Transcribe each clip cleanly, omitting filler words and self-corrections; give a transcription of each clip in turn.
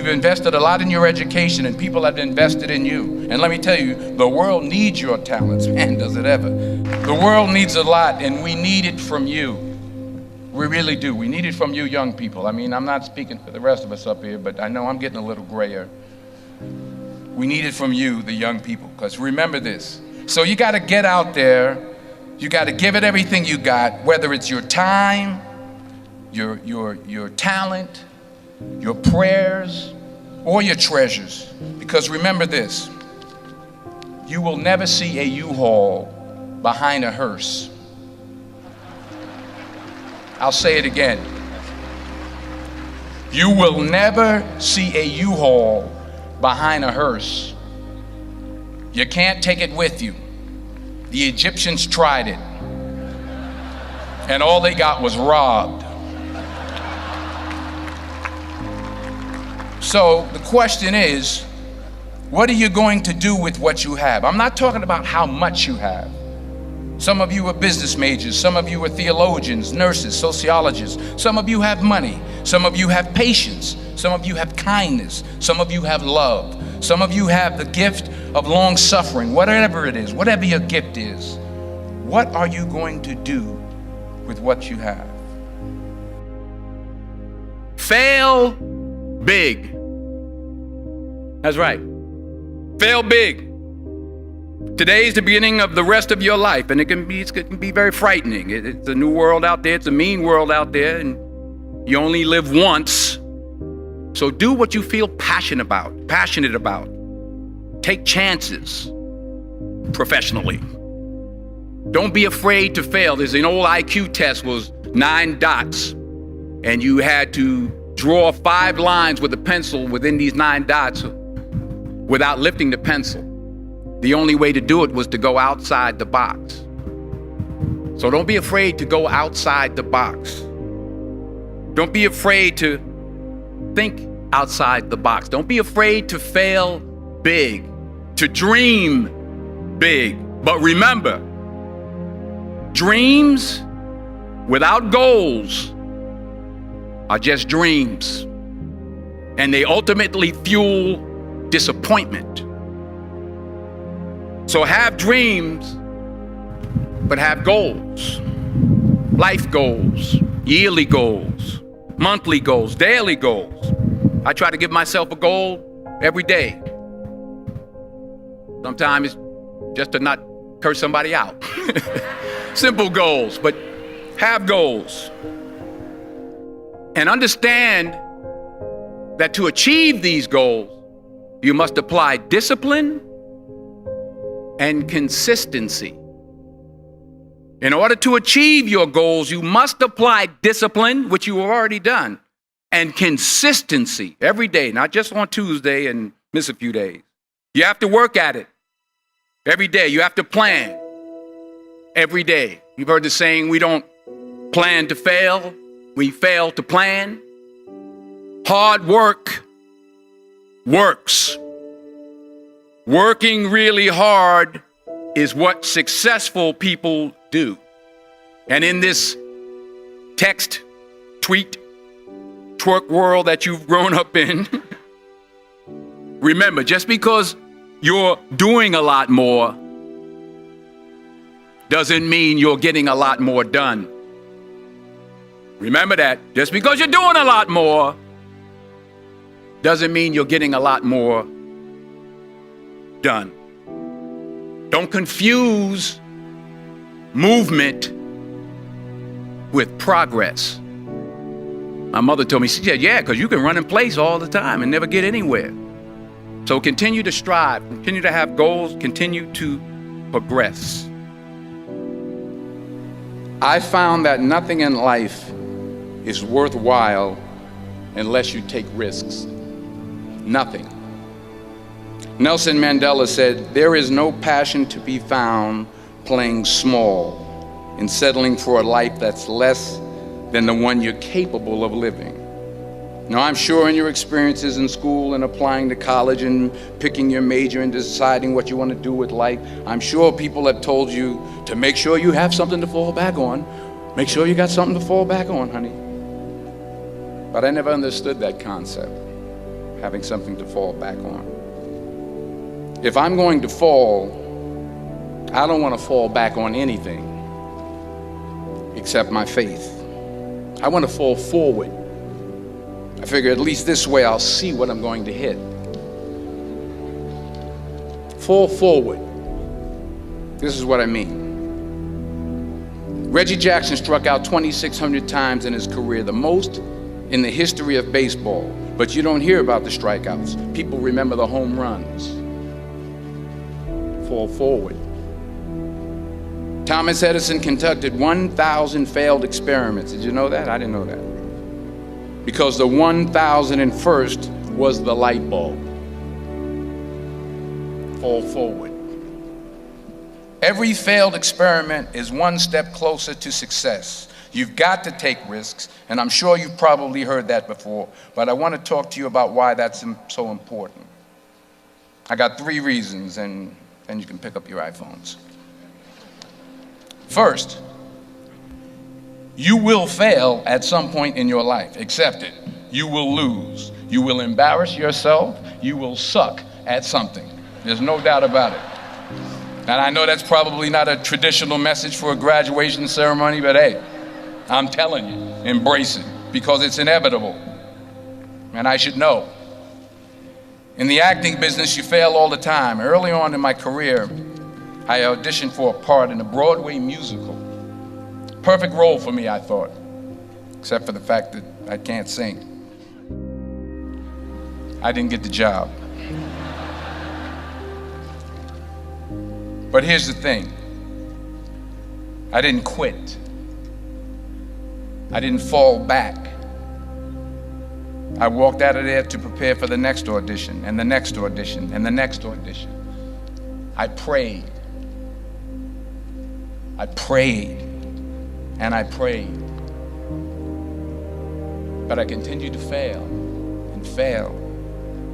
You've invested a lot in your education, and people have invested in you. And let me tell you, the world needs your talents. Man, does it ever. The world needs a lot, and we need it from you. We really do. We need it from you young people. I mean, I'm not speaking for the rest of us up here, but I know I'm getting a little grayer. We need it from you, the young people, because remember this. So you got to get out there. You got to give it everything you got, whether it's your time, your talent, your prayers, or your treasures. Because remember this, you will never see a U-Haul behind a hearse. I'll say it again. You will never see a U-Haul behind a hearse. You can't take it with you. The Egyptians tried it, and all they got was robbed. So the question is, what are you going to do with what you have? I'm not talking about how much you have. Some of you are business majors, some of you are theologians, nurses, sociologists. Some of you have money, some of you have patience, some of you have kindness, some of you have love, some of you have the gift of long suffering. Whatever it is, whatever your gift is, what are you going to do with what you have? Fail big. That's right. Fail big. Today's the beginning of the rest of your life, and it can be very frightening. It's a new world out there. It's a mean world out there, and you only live once. So do what you feel passionate about. Take chances professionally. Don't be afraid to fail. There's an old IQ test, was 9 dots, and you had to draw 5 lines with a pencil within these 9 dots without lifting the pencil. The only way to do it was to go outside the box. So don't be afraid to go outside the box. Don't be afraid to think outside the box. Don't be afraid to fail big, to dream big. But remember, dreams without goals are just dreams, and they ultimately fuel disappointment. So have dreams, but have goals. Life goals, yearly goals, monthly goals, daily goals. I try to give myself a goal every day. Sometimes it's just to not curse somebody out. Simple goals, but have goals. And understand that to achieve these goals, you must apply discipline and consistency. In order to achieve your goals, you must apply discipline, which you have already done, and consistency every day, not just on Tuesday and miss a few days. You have to work at it every day. You have to plan every day. You've heard the saying, we don't plan to fail, we fail to plan. Hard work works. Working really hard is what successful people do. And in this text, tweet, twerk world that you've grown up in, remember, just because you're doing a lot more doesn't mean you're getting a lot more done. Remember that. Just because you're doing a lot more doesn't mean you're getting a lot more done. Don't confuse movement with progress. My mother told me, she said, yeah, because you can run in place all the time and never get anywhere. So continue to strive, continue to have goals, continue to progress. I found that nothing in life is worthwhile unless you take risks. Nothing. Nelson Mandela said, there is no passion to be found playing small and settling for a life that's less than the one you're capable of living. Now, I'm sure in your experiences in school and applying to college and picking your major and deciding what you want to do with life, I'm sure people have told you to make sure you have something to fall back on. Make sure you got something to fall back on, honey. But I never understood that concept. having something to fall back on. If I'm going to fall, I don't want to fall back on anything except my faith. I want to fall forward. I figure at least this way I'll see what I'm going to hit. Fall forward. This is what I mean. Reggie Jackson struck out 2,600 times in his career, the most in the history of baseball. But you don't hear about the strikeouts. People remember the home runs. Fall forward. Thomas Edison conducted 1,000 failed experiments. Did you know that? I didn't know that. Because the 1,001st was the light bulb. Fall forward. Every failed experiment is one step closer to success. You've got to take risks, and I'm sure you've probably heard that before, but I want to talk to you about why that's so important. I got 3 reasons, and then you can pick up your iPhones. First, you will fail at some point in your life. Accept it. You will lose. You will embarrass yourself. You will suck at something. There's no doubt about it. And I know that's probably not a traditional message for a graduation ceremony, but hey, I'm telling you, embrace it, because it's inevitable. And I should know. In the acting business, you fail all the time. Early on in my career, I auditioned for a part in a Broadway musical. Perfect role for me, I thought, except for the fact that I can't sing. I didn't get the job. But here's the thing. I didn't quit. I didn't fall back. I walked out of there to prepare for the next audition, and the next audition, and the next audition. I prayed. I prayed, and I prayed. But I continued to fail, and fail,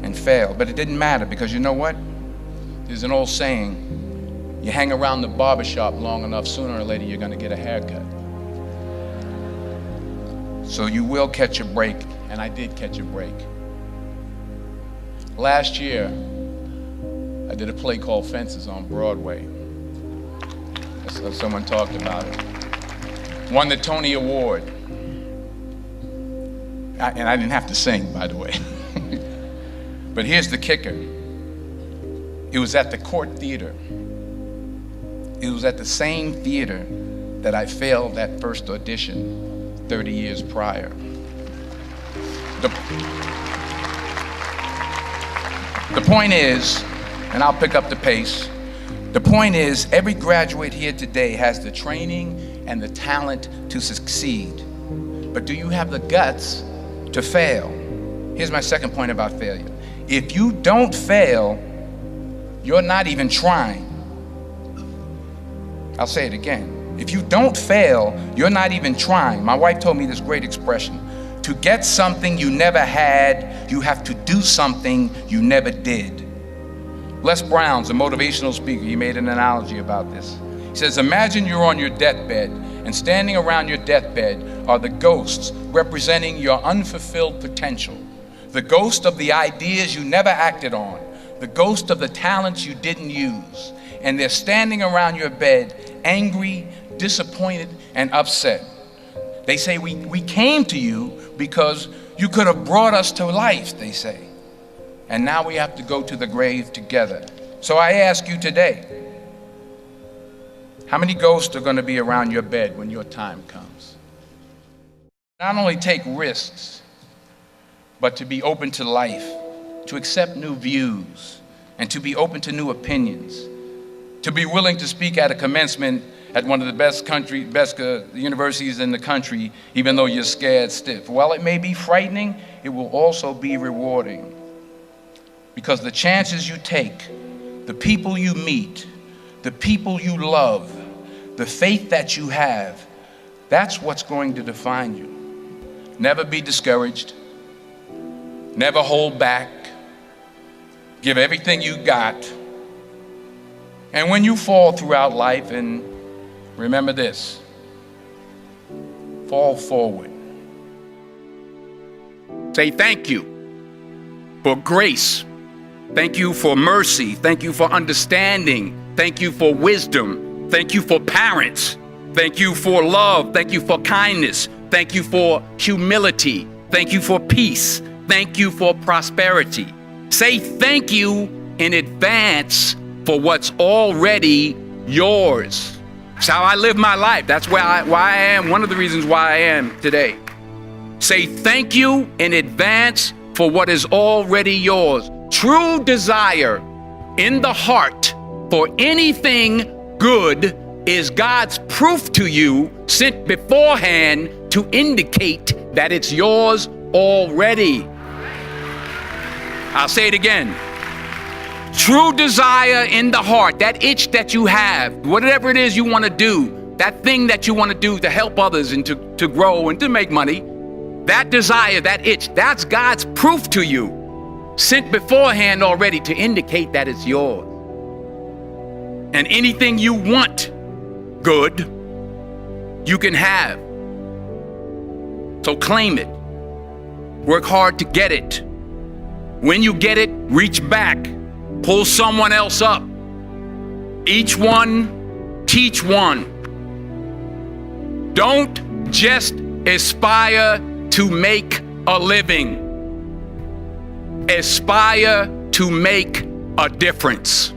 and fail. But it didn't matter, because you know what? There's an old saying, you hang around the barbershop long enough, sooner or later you're going to get a haircut. So you will catch a break, and I did catch a break. Last year, I did a play called Fences on Broadway. Someone talked about it. Won the Tony Award. And I didn't have to sing, by the way. But here's the kicker. It was at the Court Theater. It was at the same theater that I failed that first audition 30 years prior. The point is, and I'll pick up the pace, the point is, every graduate here today has the training and the talent to succeed. But do you have the guts to fail? Here's my second point about failure. If you don't fail, you're not even trying. I'll say it again. If you don't fail, you're not even trying. My wife told me this great expression. To get something you never had, you have to do something you never did. Les Brown's a motivational speaker. He made an analogy about this. He says, imagine you're on your deathbed, and standing around your deathbed are the ghosts representing your unfulfilled potential. The ghost of the ideas you never acted on. The ghost of the talents you didn't use. And they're standing around your bed, angry, disappointed, and upset. They say, we came to you because you could have brought us to life, they say. And now we have to go to the grave together. So I ask you today, how many ghosts are going to be around your bed when your time comes? Not only take risks, but to be open to life, to accept new views, and to be open to new opinions, to be willing to speak at a commencement at one of the best universities in the country, even though you're scared stiff. While it may be frightening, it will also be rewarding. Because the chances you take, the people you meet, the people you love, the faith that you have, that's what's going to define you. Never be discouraged. Never hold back. Give everything you got. And when you fall throughout life, and remember this, fall forward. Say thank you. for grace. Thank you for mercy. Thank you for understanding. Thank you for wisdom. Thank you for parents. Thank you for love. Thank you for kindness. Thank you for humility. Thank you for peace. Thank you for prosperity. Say thank you in advance for what's already yours. It's how I live my life. That's why I am, one of the reasons why I am today. Say thank you in advance for what is already yours. True desire in the heart for anything good is God's proof to you, sent beforehand to indicate that it's yours already. I'll say it again. True desire in the heart, that itch that you have, whatever it is you want to do, that thing that you want to do to help others and to grow and to make money, that desire, that itch, that's God's proof to you, sent beforehand already to indicate that it's yours. And anything you want good, you can have. So claim it. Work hard to get it. When you get it, reach back. Pull someone else up. Each one, teach one. Don't just aspire to make a living. Aspire to make a difference.